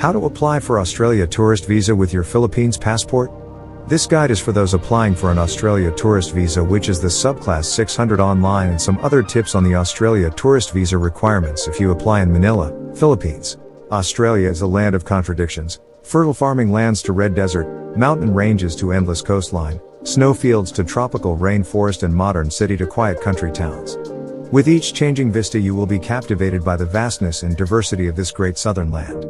How to apply for Australia tourist visa with your Philippines passport? This guide is for those applying for an Australia tourist visa, which is the subclass 600 online, and some other tips on the Australia tourist visa requirements if you apply in Manila, Philippines. Australia is a land of contradictions. Fertile farming lands to red desert, mountain ranges to endless coastline, snowfields to tropical rainforest, and modern city to quiet country towns. With each changing vista you will be captivated by the vastness and diversity of this great southern land.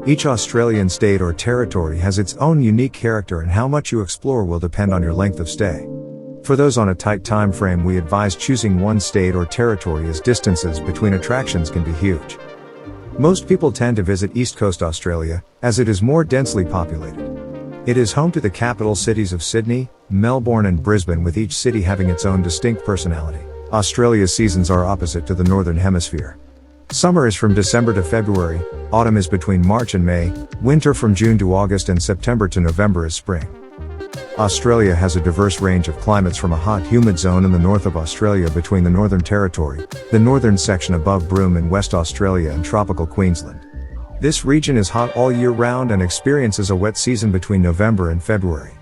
Each Australian state or territory has its own unique character, and how much you explore will depend on your length of stay. For those on a tight time frame, we advise choosing one state or territory, as distances between attractions can be huge. Most people tend to visit East Coast Australia, as it is more densely populated. It is home to the capital cities of Sydney, Melbourne and Brisbane, with each city having its own distinct personality. Australia's seasons are opposite to the Northern Hemisphere. Summer is from December to February, autumn is between March and May, winter from June to August, and September to November is spring. Australia has a diverse range of climates, from a hot, humid zone in the north of Australia between the Northern Territory, the northern section above Broome in West Australia, and tropical Queensland. This region is hot all year round and experiences a wet season between November and February.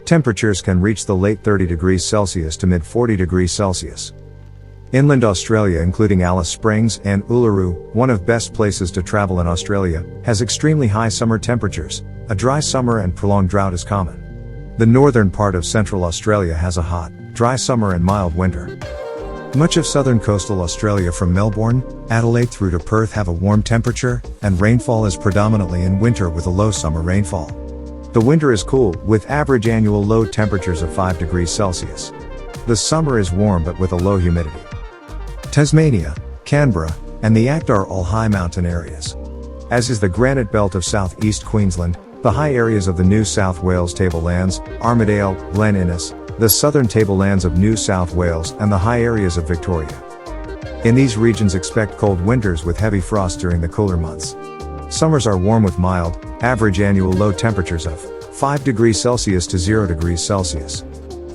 Temperatures can reach the late 30 degrees Celsius to mid 40 degrees Celsius. Inland Australia, including Alice Springs and Uluru, one of best places to travel in Australia, has extremely high summer temperatures. A dry summer and prolonged drought is common. The northern part of Central Australia has a hot, dry summer and mild winter. Much of southern coastal Australia from Melbourne, Adelaide through to Perth have a warm temperature, and rainfall is predominantly in winter with a low summer rainfall. The winter is cool, with average annual low temperatures of 5 degrees Celsius. The summer is warm but with a low humidity. Tasmania, Canberra, and the Act are all high mountain areas. As is the granite belt of southeast Queensland, the high areas of the New South Wales tablelands, Armidale, Glen Innes, the southern tablelands of New South Wales, and the high areas of Victoria. In these regions expect cold winters with heavy frost during the cooler months. Summers are warm with mild, average annual low temperatures of 5 degrees Celsius to 0 degrees Celsius.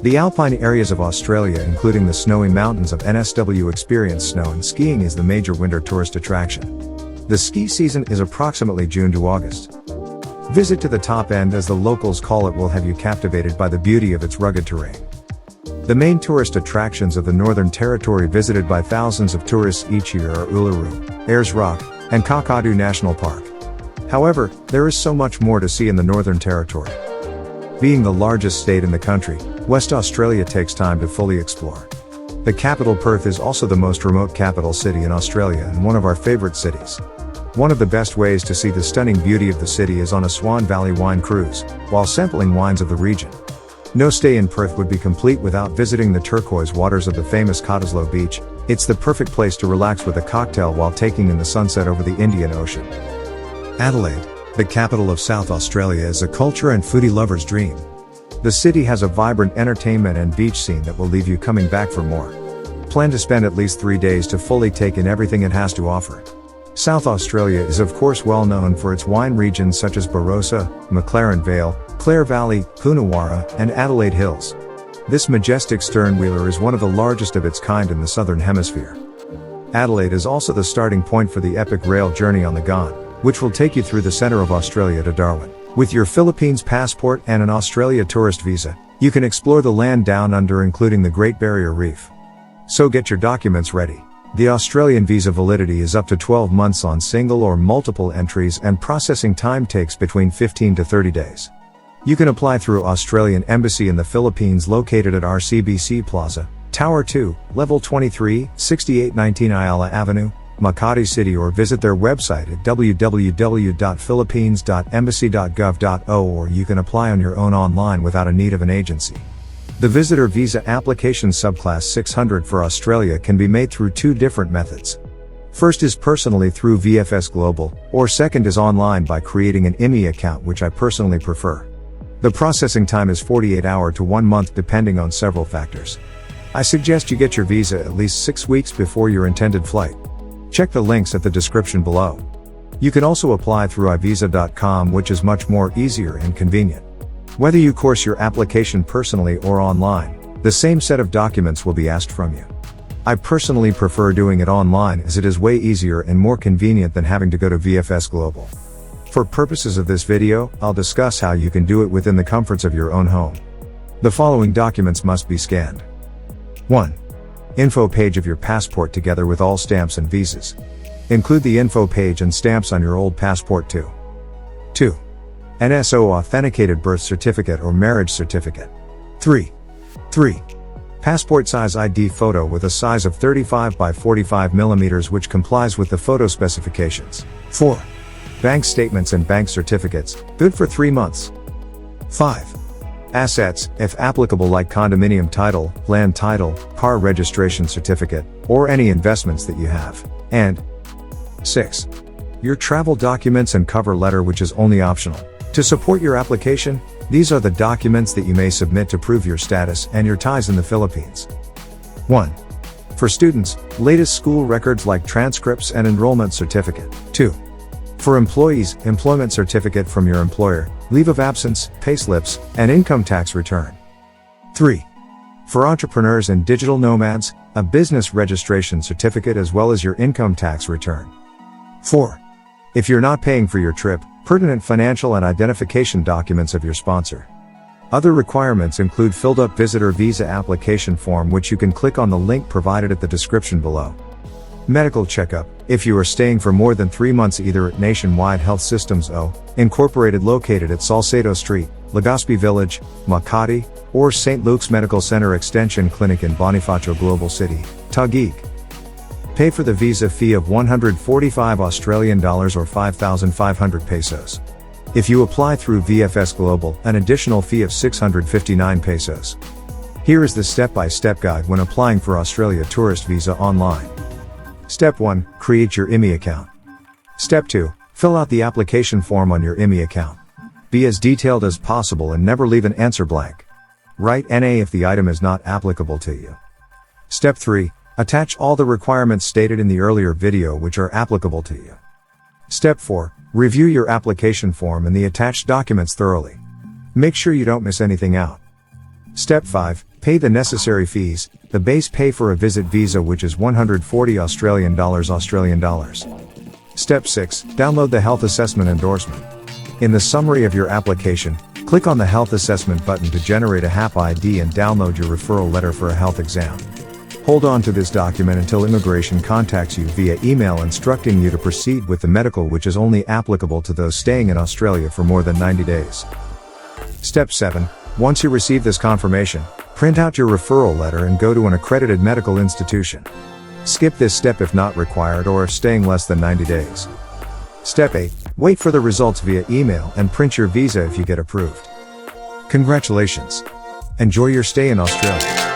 The alpine areas of Australia, including the snowy mountains of NSW, experience snow, and skiing is the major winter tourist attraction. The ski season is approximately June to August. Visit to the top end, as the locals call it, will have you captivated by the beauty of its rugged terrain. The main tourist attractions of the Northern Territory, visited by thousands of tourists each year, are Uluru, Ayers Rock, and Kakadu National Park. However, there is so much more to see in the Northern Territory. Being the largest state in the country, West Australia takes time to fully explore. The capital, Perth, is also the most remote capital city in Australia and one of our favorite cities. One of the best ways to see the stunning beauty of the city is on a Swan Valley wine cruise, while sampling wines of the region. No stay in Perth would be complete without visiting the turquoise waters of the famous Cottesloe Beach. It's the perfect place to relax with a cocktail while taking in the sunset over the Indian Ocean. Adelaide, the capital of South Australia, is a culture and foodie lover's dream. The city has a vibrant entertainment and beach scene that will leave you coming back for more. Plan to spend at least 3 days to fully take in everything it has to offer. South Australia is of course well known for its wine regions such as Barossa, McLaren Vale, Clare Valley, Coonawarra, and Adelaide Hills. This majestic sternwheeler is one of the largest of its kind in the Southern Hemisphere. Adelaide is also the starting point for the epic rail journey on the Ghan, which will take you through the center of Australia to Darwin. With your Philippines passport and an Australia tourist visa, you can explore the land down under, including the Great Barrier Reef. So get your documents ready. The Australian visa validity is up to 12 months on single or multiple entries, and processing time takes between 15 to 30 days. You can apply through Australian Embassy in the Philippines, located at RCBC Plaza, Tower 2, Level 23, 6819 Ayala Avenue, Makati City, or visit their website at www.philippines.embassy.gov.au, or you can apply on your own online without a need of an agency. The visitor visa application subclass 600 for Australia can be made through 2 different methods. First is personally through VFS Global, or second is online by creating an IME account, which I personally prefer. The processing time is 48 hours to 1 month depending on several factors. I suggest you get your visa at least 6 weeks before your intended flight. Check the links at the description below. You can also apply through ivisa.com, which is much more easier and convenient. Whether you course your application personally or online, the same set of documents will be asked from you. I personally prefer doing it online, as it is way easier and more convenient than having to go to VFS Global. For purposes of this video, I'll discuss how you can do it within the comforts of your own home. The following documents must be scanned. 1. Info page of your passport together with all stamps and visas. Include the info page and stamps on your old passport too. 2. NSO authenticated birth certificate or marriage certificate. 3. Passport size ID photo with a size of 35 by 45 mm which complies with the photo specifications. 4. Bank statements and bank certificates, good for 3 months. 5. Assets, if applicable, like condominium title, land title, car registration certificate, or any investments that you have. And 6. Your travel documents and cover letter, which is only optional. To support your application, these are the documents that you may submit to prove your status and your ties in the Philippines. 1. For students, latest school records like transcripts and enrollment certificate. 2. For employees, employment certificate from your employer, leave of absence, payslips, and income tax return. 3. For entrepreneurs and digital nomads, a business registration certificate as well as your income tax return. 4. If you're not paying for your trip, pertinent financial and identification documents of your sponsor. Other requirements include filled up visitor visa application form, which you can click on the link provided at the description below. Medical checkup, if you are staying for more than 3 months either at Nationwide Health Systems O, Incorporated located at Salcedo Street, Legazpi Village, Makati, or St. Luke's Medical Center Extension Clinic in Bonifacio Global City, Taguig. Pay for the visa fee of 145 Australian dollars or 5,500 pesos. If you apply through VFS Global, an additional fee of 659 pesos. Here is the step-by-step guide when applying for Australia tourist visa online. Step 1. Create your IMI account. Step 2. Fill out the application form on your IMI account. Be as detailed as possible and never leave an answer blank. Write NA if the item is not applicable to you. Step 3. Attach all the requirements stated in the earlier video which are applicable to you. Step 4. Review your application form and the attached documents thoroughly. Make sure you don't miss anything out. Step 5. Pay the necessary fees, the base pay for a visit visa which is 140 Australian dollars. Step 6. Download the health assessment endorsement. In the summary of your application, click on the health assessment button to generate a HAP ID and download your referral letter for a health exam. Hold on to this document until immigration contacts you via email instructing you to proceed with the medical, which is only applicable to those staying in Australia for more than 90 days. Step 7. Once you receive this confirmation, print out your referral letter and go to an accredited medical institution. Skip this step if not required or if staying less than 90 days. Step 8. Wait for the results via email and print your visa if you get approved. Congratulations! Enjoy your stay in Australia.